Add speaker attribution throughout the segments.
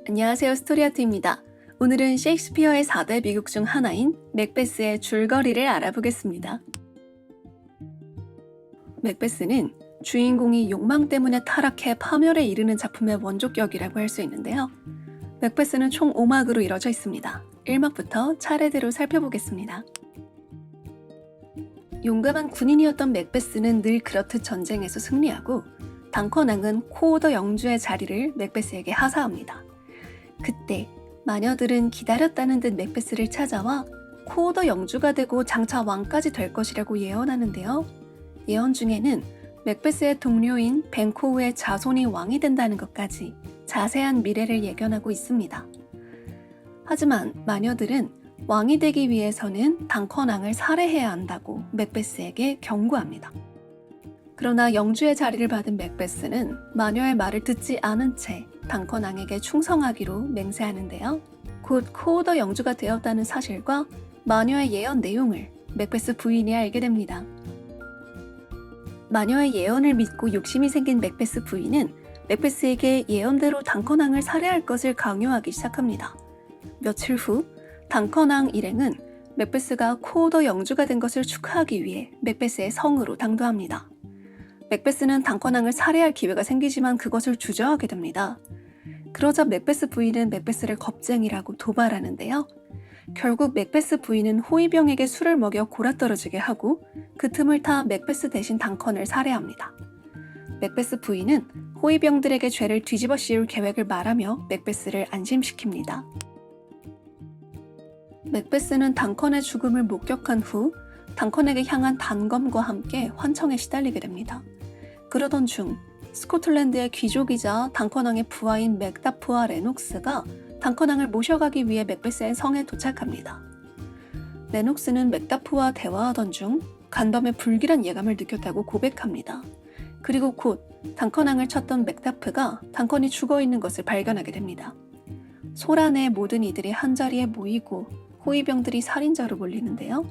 Speaker 1: 안녕하세요. 스토리아트입니다. 오늘은 셰익스피어의 4대 미국 중 하나인 맥베스의 줄거리를 알아보겠습니다. 맥베스는 주인공이 욕망 때문에 타락해 파멸에 이르는 작품의 원조격이라고 할 수 있는데요. 맥베스는 총 5막으로 이뤄져 있습니다. 1막부터 차례대로 살펴보겠습니다. 용감한 군인이었던 맥베스는 늘 그렇듯 전쟁에서 승리하고 당커낭은 코오더 영주의 자리를 맥베스에게 하사합니다. 그때 마녀들은 기다렸다는 듯 맥베스를 찾아와 코오더 영주가 되고 장차 왕까지 될 것이라고 예언하는데요. 예언 중에는 맥베스의 동료인 벤코우의 자손이 왕이 된다는 것까지 자세한 미래를 예견하고 있습니다. 하지만 마녀들은 왕이 되기 위해서는 당커낭을 살해해야 한다고 맥베스에게 경고합니다. 그러나 영주의 자리를 받은 맥베스는 마녀의 말을 듣지 않은 채 당커낭에게 충성하기로 맹세하는데요. 곧 코오더 영주가 되었다는 사실과 마녀의 예언 내용을 맥베스 부인이 알게 됩니다. 마녀의 예언을 믿고 욕심이 생긴 맥베스 부인은 맥베스에게 예언대로 당커낭을 살해할 것을 강요하기 시작합니다. 며칠 후 당커낭 일행은 맥베스가 코오더 영주가 된 것을 축하하기 위해 맥베스의 성으로 당도합니다. 맥베스는 당커낭을 살해할 기회가 생기지만 그것을 주저하게 됩니다. 그러자 맥베스 부인은 맥베스를 겁쟁이라고 도발하는데요. 결국 맥베스 부인은 호위병에게 술을 먹여 골아떨어지게 하고 그 틈을 타 맥베스 대신 당컨을 살해합니다. 맥베스 부인은 호위병들에게 죄를 뒤집어 씌울 계획을 말하며 맥베스를 안심시킵니다. 맥베스는 당컨의 죽음을 목격한 후 당컨에게 향한 단검과 함께 환청에 시달리게 됩니다. 그러던 중 스코틀랜드의 귀족이자 당커낭의 부하인 맥다프와 레녹스가 당커낭을 모셔가기 위해 맥베스의 성에 도착합니다. 레녹스는 맥다프와 대화하던 중 간밤에 불길한 예감을 느꼈다고 고백합니다. 그리고 곧 당커낭을 쳤던 맥다프가 당컨이 죽어있는 것을 발견하게 됩니다. 소란에 모든 이들이 한자리에 모이고 호위병들이 살인자로 몰리는데요.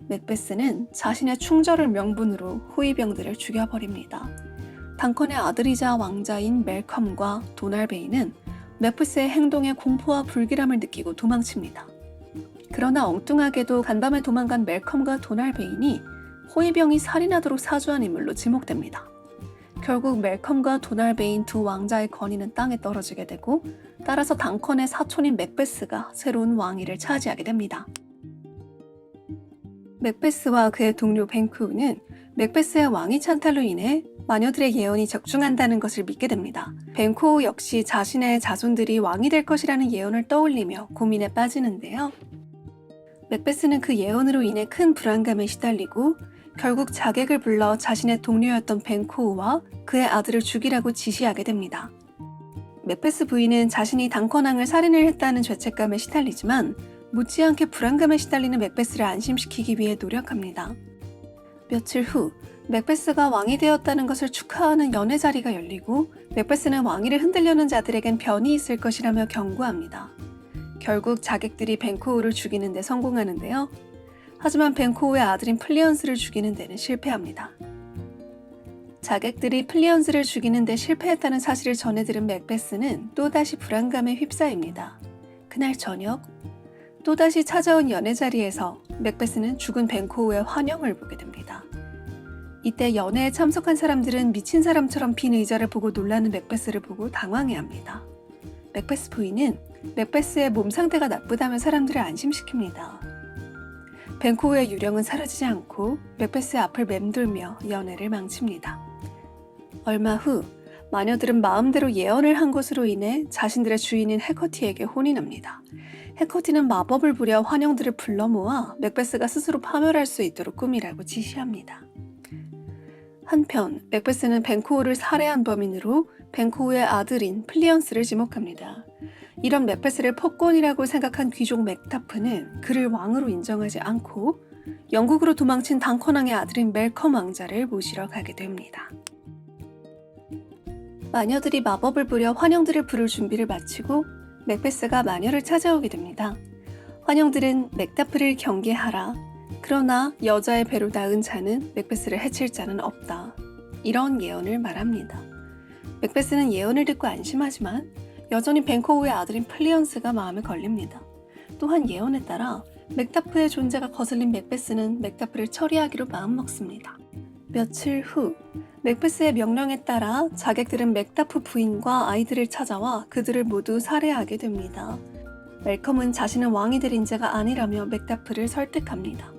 Speaker 1: 맥베스는 자신의 충절을 명분으로 호위병들을 죽여버립니다. 당컨의 아들이자 왕자인 멜컴과 도날베인은 맥베스의 행동에 공포와 불길함을 느끼고 도망칩니다. 그러나 엉뚱하게도 간밤에 도망간 멜컴과 도날베인이 호위병이 살인하도록 사주한 인물로 지목됩니다. 결국 멜컴과 도날베인 두 왕자의 권위는 땅에 떨어지게 되고 따라서 당컨의 사촌인 맥베스가 새로운 왕위를 차지하게 됩니다. 맥베스와 그의 동료 벤쿠우는 맥베스의 왕위 찬탈로 인해 마녀들의 예언이 적중한다는 것을 믿게 됩니다. 벤쿠우 역시 자신의 자손들이 왕이 될 것이라는 예언을 떠올리며 고민에 빠지는데요. 맥베스는 그 예언으로 인해 큰 불안감에 시달리고 결국 자객을 불러 자신의 동료였던 벤쿠우와 그의 아들을 죽이라고 지시하게 됩니다. 맥베스 부인은 자신이 당커낭을 살인을 했다는 죄책감에 시달리지만 못지않게 불안감에 시달리는 맥베스를 안심시키기 위해 노력합니다. 며칠 후 맥베스가 왕이 되었다는 것을 축하하는 연회 자리가 열리고 맥베스는 왕위를 흔들려는 자들에겐 변이 있을 것이라며 경고합니다. 결국 자객들이 벤코우를 죽이는 데 성공하는데요. 하지만 벤코우의 아들인 플리언스를 죽이는 데는 실패합니다. 자객들이 플리언스를 죽이는 데 실패했다는 사실을 전해들은 맥베스는 또다시 불안감에 휩싸입니다. 그날 저녁 또다시 찾아온 연회 자리에서 맥베스는 죽은 벤코우의 환영을 보게 됩니다. 이때 연회에 참석한 사람들은 미친 사람처럼 빈 의자를 보고 놀라는 맥베스를 보고 당황해합니다. 맥베스 부인은 맥베스의 몸 상태가 나쁘다며 사람들을 안심시킵니다. 벤코우의 유령은 사라지지 않고 맥베스의 앞을 맴돌며 연회를 망칩니다. 얼마 후 마녀들은 마음대로 예언을 한 것으로 인해 자신들의 주인인 해커티에게 혼이 납니다. 해커티는 마법을 부려 환영들을 불러 모아 맥베스가 스스로 파멸할 수 있도록 꾸미라고 지시합니다. 한편 맥베스는 벤코우를 살해한 범인으로 벤코우의 아들인 플리언스를 지목합니다. 이런 맥베스를 폭군이라고 생각한 귀족 맥타프는 그를 왕으로 인정하지 않고 영국으로 도망친 당커낭의 아들인 멜컴 왕자를 모시러 가게 됩니다. 마녀들이 마법을 부려 환영들을 부를 준비를 마치고 맥베스가 마녀를 찾아오게 됩니다. 환영들은 맥다프를 경계하라. 그러나 여자의 배로 낳은 자는 맥베스를 해칠 자는 없다. 이런 예언을 말합니다. 맥베스는 예언을 듣고 안심하지만 여전히 뱅코우의 아들인 플리언스가 마음에 걸립니다. 또한 예언에 따라 맥다프의 존재가 거슬린 맥베스는 맥다프를 처리하기로 마음먹습니다. 며칠 후 맥베스의 명령에 따라 자객들은 맥다프 부인과 아이들을 찾아와 그들을 모두 살해하게 됩니다. 멜컴은 자신은 왕이 될 인재가 아니라며 맥다프를 설득합니다.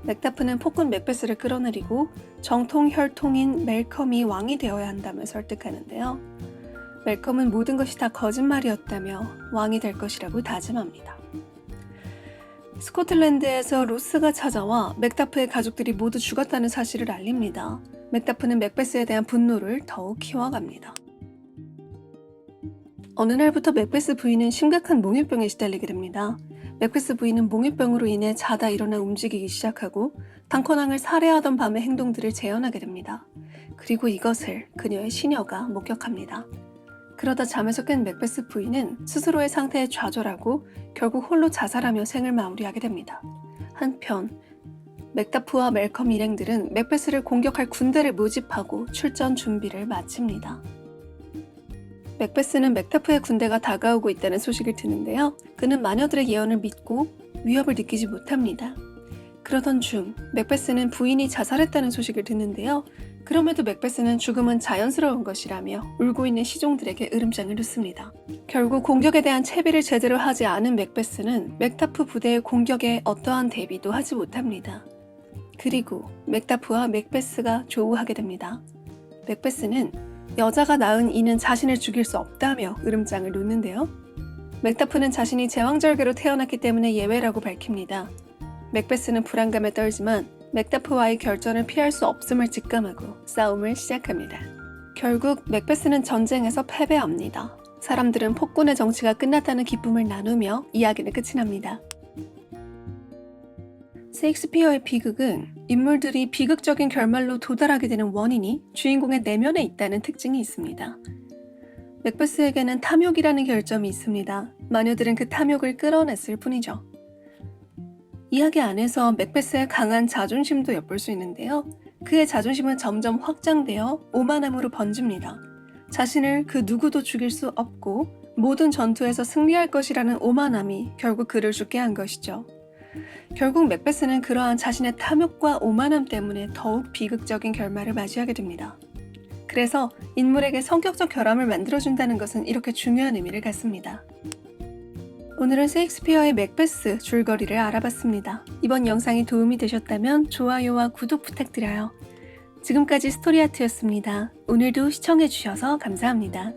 Speaker 1: 맥다프는 폭군 맥베스를 끌어내리고 정통 혈통인 멜컴이 왕이 되어야 한다며 설득하는데요. 멜컴은 모든 것이 다 거짓말이었다며 왕이 될 것이라고 다짐합니다. 스코틀랜드에서 로스가 찾아와 맥다프의 가족들이 모두 죽었다는 사실을 알립니다. 맥다프는 맥베스에 대한 분노를 더욱 키워갑니다. 어느 날부터 맥베스 부인은 심각한 몽유병에 시달리게 됩니다. 맥베스 부인은 몽유병으로 인해 자다 일어나 움직이기 시작하고 당컨왕을 살해하던 밤의 행동들을 재현하게 됩니다. 그리고 이것을 그녀의 시녀가 목격합니다. 그러다 잠에서 깬 맥베스 부인은 스스로의 상태에 좌절하고 결국 홀로 자살하며 생을 마무리하게 됩니다. 한편 맥다프와 멜컴 일행들은 맥베스를 공격할 군대를 모집하고 출전 준비를 마칩니다. 맥베스는 맥다프의 군대가 다가오고 있다는 소식을 듣는데요. 그는 마녀들의 예언을 믿고 위협을 느끼지 못합니다. 그러던 중 맥베스는 부인이 자살했다는 소식을 듣는데요. 그럼에도 맥베스는 죽음은 자연스러운 것이라며 울고 있는 시종들에게 으름장을 놓습니다. 결국 공격에 대한 채비를 제대로 하지 않은 맥베스는 맥다프 부대의 공격에 어떠한 대비도 하지 못합니다. 그리고 맥다프와 맥베스가 조우하게 됩니다. 맥베스는 여자가 낳은 이는 자신을 죽일 수 없다며 으름장을 놓는데요. 맥다프는 자신이 제왕절개로 태어났기 때문에 예외라고 밝힙니다. 맥베스는 불안감에 떨지만 맥다프와의 결전을 피할 수 없음을 직감하고 싸움을 시작합니다. 결국 맥베스는 전쟁에서 패배합니다. 사람들은 폭군의 정치가 끝났다는 기쁨을 나누며 이야기는 끝이 납니다. 셰익스피어의 비극은 인물들이 비극적인 결말로 도달하게 되는 원인이 주인공의 내면에 있다는 특징이 있습니다. 맥베스에게는 탐욕이라는 결점이 있습니다. 마녀들은 그 탐욕을 끌어냈을 뿐이죠. 이야기 안에서 맥베스의 강한 자존심도 엿볼 수 있는데요. 그의 자존심은 점점 확장되어 오만함으로 번집니다. 자신을 그 누구도 죽일 수 없고 모든 전투에서 승리할 것이라는 오만함이 결국 그를 죽게 한 것이죠. 결국 맥베스는 그러한 자신의 탐욕과 오만함 때문에 더욱 비극적인 결말을 맞이하게 됩니다. 그래서 인물에게 성격적 결함을 만들어준다는 것은 이렇게 중요한 의미를 갖습니다. 오늘은 셰익스피어의 맥베스 줄거리를 알아봤습니다. 이번 영상이 도움이 되셨다면 좋아요와 구독 부탁드려요. 지금까지 스토리아트였습니다. 오늘도 시청해주셔서 감사합니다.